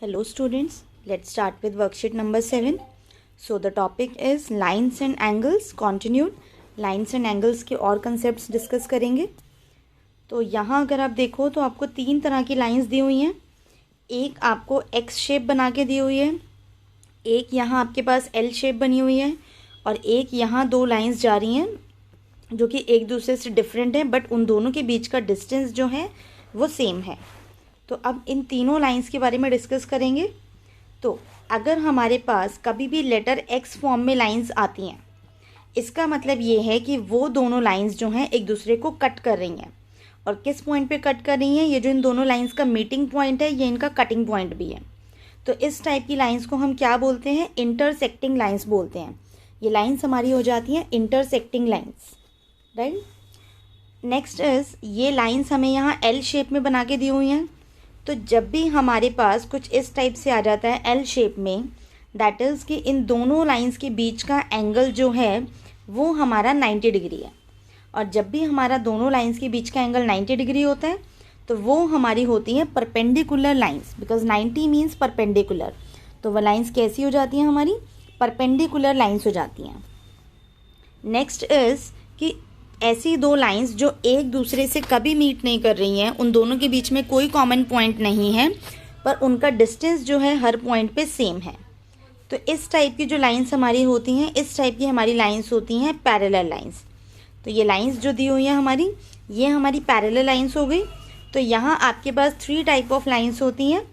Hello students, let's start with worksheet number 7. So the topic is lines and angles continued. Lines and angles के और concepts discuss करेंगे. तो यहाँ अगर आप देखो तो आपको तीन तरह की lines दी हुई हैं. एक आपको X shape बना के दी हुई है, एक यहाँ आपके पास L shape बनी हुई है और एक यहाँ दो lines जा रही हैं जो कि एक दूसरे से डिफरेंट है बट उन दोनों के बीच का डिस्टेंस जो है वो सेम है. तो अब इन तीनों लाइंस के बारे में डिस्कस करेंगे. तो अगर हमारे पास कभी भी लेटर एक्स फॉर्म में लाइंस आती हैं, इसका मतलब ये है कि वो दोनों लाइंस जो हैं एक दूसरे को कट कर रही हैं. और किस पॉइंट पे कट कर रही हैं? ये जो इन दोनों लाइंस का मीटिंग पॉइंट है, ये इनका कटिंग पॉइंट भी है. तो इस टाइप की लाइंस को हम क्या बोलते हैं? इंटरसेक्टिंग लाइंस बोलते हैं. ये लाइंस हमारी हो जाती हैं intersecting lines, right. Next is ये लाइंस हमें यहाँ एल शेप में बना के दी हुई हैं. तो जब भी हमारे पास कुछ इस टाइप से आ जाता है एल शेप में, दैट इज़ कि इन दोनों लाइंस के बीच का एंगल जो है वो हमारा 90 डिग्री है. और जब भी हमारा दोनों लाइंस के बीच का एंगल 90 डिग्री होता है तो वो हमारी होती हैं perpendicular lines, because 90 means perpendicular. तो वो लाइंस कैसी हो जाती हैं? हमारी परपेंडिकुलर लाइंस हो जाती हैं. नेक्स्ट इज़ कि ऐसी दो लाइंस जो एक दूसरे से कभी मीट नहीं कर रही हैं, उन दोनों के बीच में कोई कॉमन पॉइंट नहीं है पर उनका डिस्टेंस जो है हर पॉइंट पे सेम है. तो इस टाइप की जो लाइंस हमारी होती हैं, इस टाइप की हमारी लाइंस होती हैं पैरेलल लाइंस. तो ये लाइंस जो दी हुई हैं हमारी, ये हमारी पैरेलल लाइंस हो गई. तो यहाँ आपके पास 3 टाइप ऑफ लाइंस होती हैं,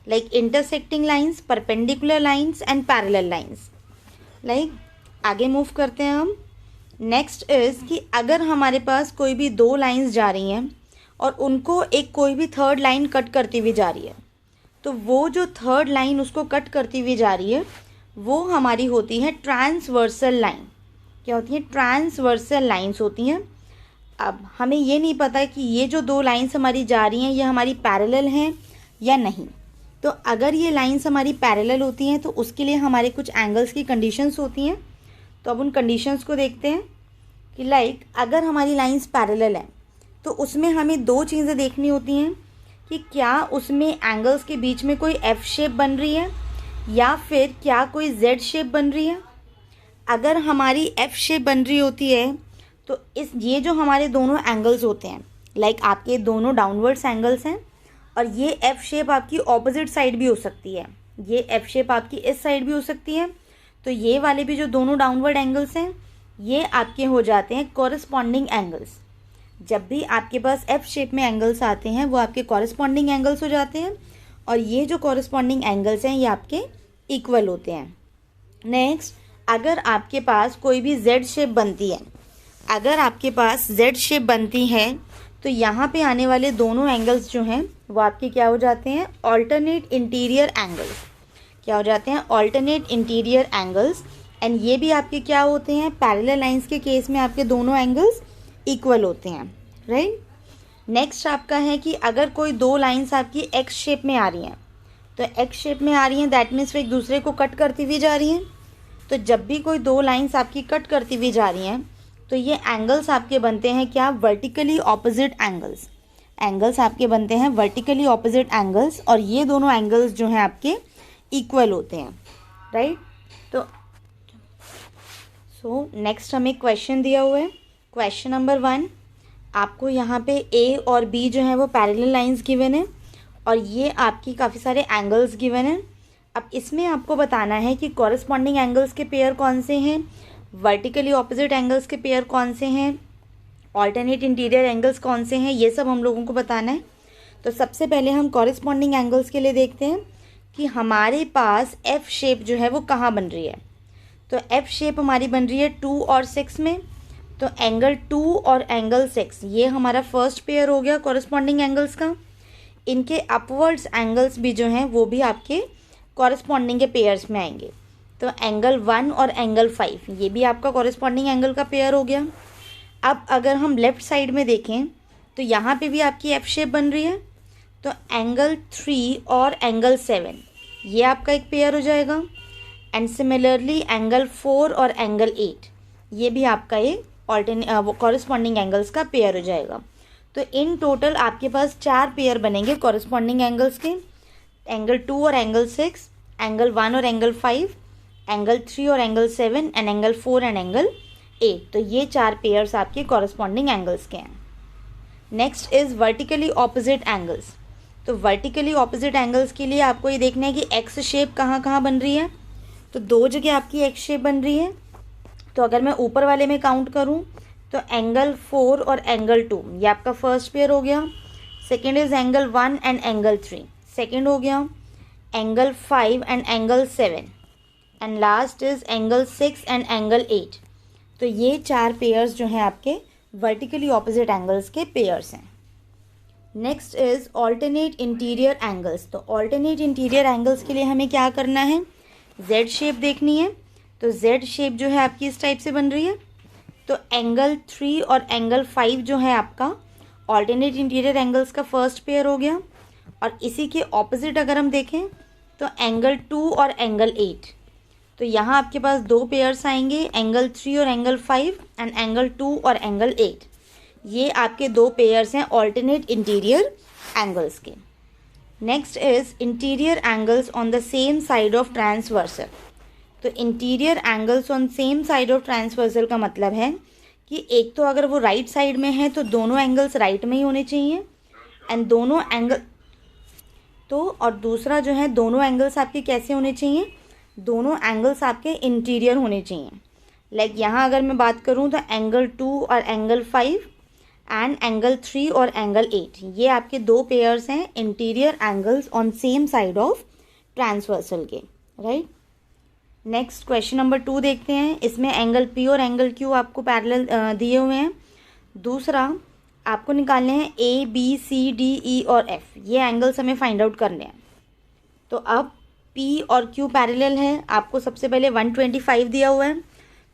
like intersecting lines, perpendicular lines and parallel lines. Like आगे मूव करते हैं हम. नेक्स्ट इज़ कि अगर हमारे पास कोई भी दो लाइंस जा रही हैं और उनको एक कोई भी थर्ड लाइन कट करती हुई जा रही है, तो वो जो थर्ड लाइन उसको कट करती हुई जा रही है वो हमारी होती है ट्रांसवर्सल लाइन. क्या होती है? ट्रांसवर्सल लाइंस होती हैं. अब हमें ये नहीं पता कि ये जो दो लाइंस हमारी जा रही हैं ये हमारी पैरेलल हैं या नहीं. तो अगर ये लाइंस हमारी पैरेलल होती हैं तो उसके लिए हमारे कुछ एंगल्स की कंडीशंस होती हैं. तो अब उन कंडीशंस को देखते हैं कि लाइक अगर हमारी लाइंस पैरेलल हैं तो उसमें हमें दो चीज़ें देखनी होती हैं कि क्या उसमें एंगल्स के बीच में कोई एफ शेप बन रही है या फिर क्या कोई जेड शेप बन रही है. अगर हमारी एफ शेप बन रही होती है तो ये जो हमारे दोनों एंगल्स होते हैं, लाइक आपके दोनों डाउनवर्ड्स एंगल्स हैं और ये एफ शेप आपकी ऑपोजिट साइड भी हो सकती है, ये एफ शेप आपकी इस साइड भी हो सकती है. तो ये वाले भी जो दोनों डाउनवर्ड एंगल्स हैं ये आपके हो जाते हैं कॉरस्पॉन्डिंग एंगल्स. जब भी आपके पास एफ शेप में एंगल्स आते हैं वो आपके कॉरस्पॉन्डिंग एंगल्स हो जाते हैं और ये जो कॉरस्पॉन्डिंग एंगल्स हैं ये आपके इक्वल होते हैं. नेक्स्ट, अगर आपके पास कोई भी जेड शेप बनती है, अगर आपके पास जेड शेप बनती है तो यहाँ पे आने वाले दोनों एंगल्स जो हैं वो आपके क्या हो जाते हैं? Alternate interior angles. क्या हो जाते हैं? Alternate interior angles. एंड ये भी आपके क्या होते हैं? पैरेलल लाइंस के केस में आपके दोनों एंगल्स इक्वल होते हैं, राइट. नेक्स्ट आपका है कि अगर कोई दो लाइंस आपकी एक्स शेप में आ रही हैं, तो एक्स शेप में आ रही हैं दैट मीन्स वो एक दूसरे को कट करती हुई जा रही हैं. तो जब भी कोई दो लाइंस आपकी कट करती हुई जा रही हैं तो ये एंगल्स आपके बनते हैं क्या? Vertically opposite angles. एंगल्स आपके बनते हैं वर्टिकली ऑपोजिट एंगल्स और ये दोनों एंगल्स जो हैं आपके इक्वल होते हैं, राइट. तो नेक्स्ट हमें क्वेश्चन दिया हुआ है. क्वेश्चन नंबर 1, आपको यहाँ पे ए और बी जो है वो पैरेलल लाइंस गिवन है और ये आपकी काफ़ी सारे एंगल्स गिवन हैं. अब इसमें आपको बताना है कि कॉरस्पॉन्डिंग एंगल्स के पेयर कौन से हैं, वर्टिकली ऑपोजिट एंगल्स के पेयर कौन से हैं, ऑल्टरनेट इंटीरियर एंगल्स कौन से हैं, ये सब हम लोगों को बताना है. तो सबसे पहले हम कॉरस्पॉन्डिंग एंगल्स के लिए देखते हैं कि हमारे पास एफ शेप जो है वो कहाँ बन रही है. तो एफ शेप हमारी बन रही है 2 और 6 में. तो एंगल 2 और एंगल 6 ये हमारा फर्स्ट पेयर हो गया कॉरस्पॉन्डिंग एंगल्स का. इनके अपवर्ड्स एंगल्स भी जो हैं वो भी आपके कॉरस्पॉन्डिंग के पेयर्स में आएंगे. तो एंगल 1 और एंगल 5 ये भी आपका कॉरस्पॉन्डिंग एंगल का पेयर हो गया. अब अगर हम लेफ़्ट साइड में देखें तो यहाँ पे भी आपकी एफ शेप बन रही है. तो एंगल 3 और एंगल 7 ये आपका एक पेयर हो जाएगा. एंड सिमिलरली एंगल 4 और एंगल 8 ये भी आपका एक कॉरस्पॉन्डिंग एंगल्स का पेयर हो जाएगा. तो इन टोटल आपके पास 4 पेयर बनेंगे कॉरस्पॉन्डिंग एंगल्स के. एंगल 2 और एंगल 6, एंगल 1 और एंगल 5, एंगल 3 और angle 7 and angle 4 and angle 8। तो ये 4 पेयर्स आपके कॉरस्पॉन्डिंग एंगल्स के हैं। Next is vertically opposite angles. तो वर्टिकली ऑपोजिट एंगल्स के लिए आपको ये देखना है कि एक्स शेप कहाँ कहाँ बन रही है। तो 2 जगह आपकी एक्स शेप बन रही है। तो अगर मैं ऊपर वाले में काउंट करूँ तो एंगल 4 और एंगल 2 ये आपका फर्स्ट पेयर हो गया। Second is angle 1 and angle 3 second हो गया। Angle 5 and angle 7 and last is angle 6 and angle 8। तो ये 4 पेयर्स जो हैं आपके वर्टिकली ऑपोजिट एंगल्स के पेयर्स हैं। Next is alternate interior angles. तो ऑल्टरनेट इंटीरियर एंगल्स के लिए हमें क्या करना है, जेड शेप देखनी है। तो जेड शेप जो है आपकी इस टाइप से बन रही है। तो एंगल 3 और एंगल 5 जो है आपका ऑल्टरनेट इंटीरियर एंगल्स का फर्स्ट पेयर हो गया। और इसी के ऑपोजिट अगर हम देखें तो एंगल 2 और एंगल 8। तो यहाँ आपके पास 2 पेयर्स आएंगे, एंगल 3 और एंगल 5 एंड एंगल 2 और एंगल 8। ये आपके 2 पेयर्स हैं ऑल्टरनेट इंटीरियर एंगल्स के। Next is interior angles on the same side of transversal. तो interior angles on same side of transversal का मतलब है कि एक तो अगर वो राइट साइड में है तो दोनों एंगल्स राइट में ही होने चाहिए एंड दोनों एंगल तो, और दूसरा जो है दोनों एंगल्स आपके कैसे होने चाहिए, दोनों एंगल्स आपके इंटीरियर होने चाहिए। लाइक यहाँ अगर मैं बात करूँ तो एंगल 2 और एंगल 5 एंड एंगल 3 और एंगल 8 ये आपके 2 पेयर्स हैं interior angles on same side of transversal के, राइट। नेक्स्ट क्वेश्चन नंबर 2 देखते हैं। इसमें एंगल पी और एंगल क्यू आपको पैरेलल दिए हुए हैं। दूसरा आपको निकालने हैं A B C D E और एफ, ये एंगल्स हमें फाइंड आउट करने हैं। तो अब पी और क्यू पैरेलल है, आपको सबसे पहले 125 दिया हुआ है।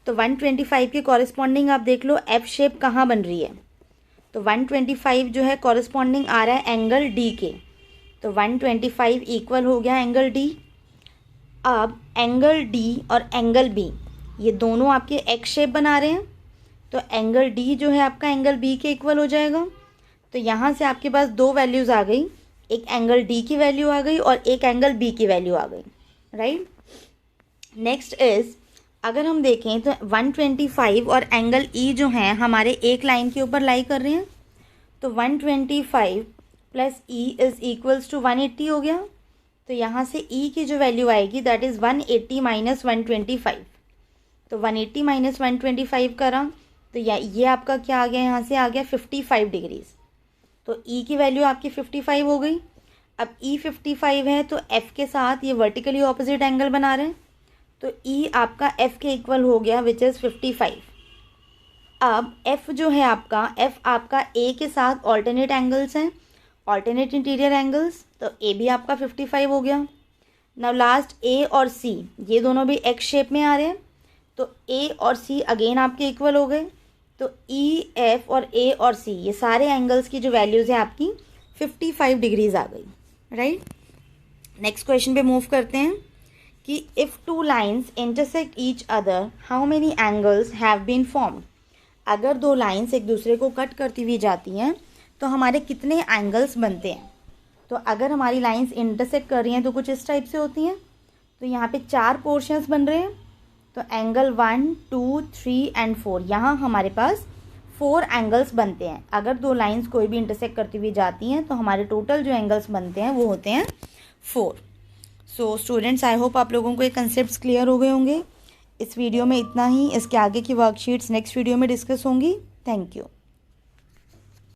तो 125 के कॉरेस्पॉन्डिंग आप देख लो एफ शेप कहाँ बन रही है। तो 125 जो है कॉरेस्पॉन्डिंग आ रहा है एंगल डी के। तो 125 इक्वल हो गया एंगल डी। अब एंगल डी और एंगल बी ये दोनों आपके एक्स शेप बना रहे हैं। तो एंगल डी जो है आपका एंगल बी के इक्वल हो जाएगा। तो यहाँ से आपके पास 2 वैल्यूज़ आ गई, एक एंगल डी की वैल्यू आ गई और एक एंगल बी की वैल्यू आ गई, राइट। नेक्स्ट इज़ अगर हम देखें तो 125 और एंगल ई जो हैं हमारे एक लाइन के ऊपर लाई कर रहे हैं। तो 125 plus E is equals to 180 हो गया। तो यहाँ से ई की जो वैल्यू आएगी दैट इज़ 180 माइनस 125। तो 180 माइनस 125 करा तो ये आपका क्या आ गया, यहाँ से आ गया 55 डिग्रीज़। तो ई की वैल्यू आपकी 55 हो गई। अब ई 55 है तो एफ़ के साथ ये वर्टिकली ऑपोजिट एंगल बना रहे हैं। तो ई आपका एफ़ के इक्वल हो गया विच इज़ 55। अब एफ़ जो है आपका एफ़ आपका ए के साथ ऑल्टरनेट एंगल्स हैं, ऑल्टरनेट इंटीरियर एंगल्स। तो ए भी आपका 55 हो गया। नाउ लास्ट ए और सी ये दोनों भी एक्स शेप में आ रहे हैं। तो ए और सी अगेन आपके इक्वल हो गए। तो ई एफ और ए और सी ये सारे एंगल्स की जो वैल्यूज़ हैं आपकी 55 डिग्रीज़ आ गई, राइट। नेक्स्ट क्वेश्चन पे मूव करते हैं कि if 2 lines intersect each other how many angles have been formed. अगर 2 लाइन्स एक दूसरे को कट करती हुई जाती हैं तो हमारे कितने एंगल्स बनते हैं। तो अगर हमारी लाइन्स इंटरसेक्ट कर रही हैं तो कुछ इस टाइप से होती हैं। तो यहाँ पे 4 पोर्शंस बन रहे हैं। तो एंगल 1, 2, 3 एंड 4 यहाँ हमारे पास 4 एंगल्स बनते हैं। अगर 2 लाइन्स कोई भी इंटरसेक्ट करती हुई जाती हैं तो हमारे टोटल जो एंगल्स बनते हैं वो होते हैं 4। सो स्टूडेंट्स आई होप आप लोगों को ये कंसेप्ट्स क्लियर हो गए होंगे। इस वीडियो में इतना ही। इसके आगे की वर्कशीट्स नेक्स्ट वीडियो में डिस्कस होंगी। Thank you.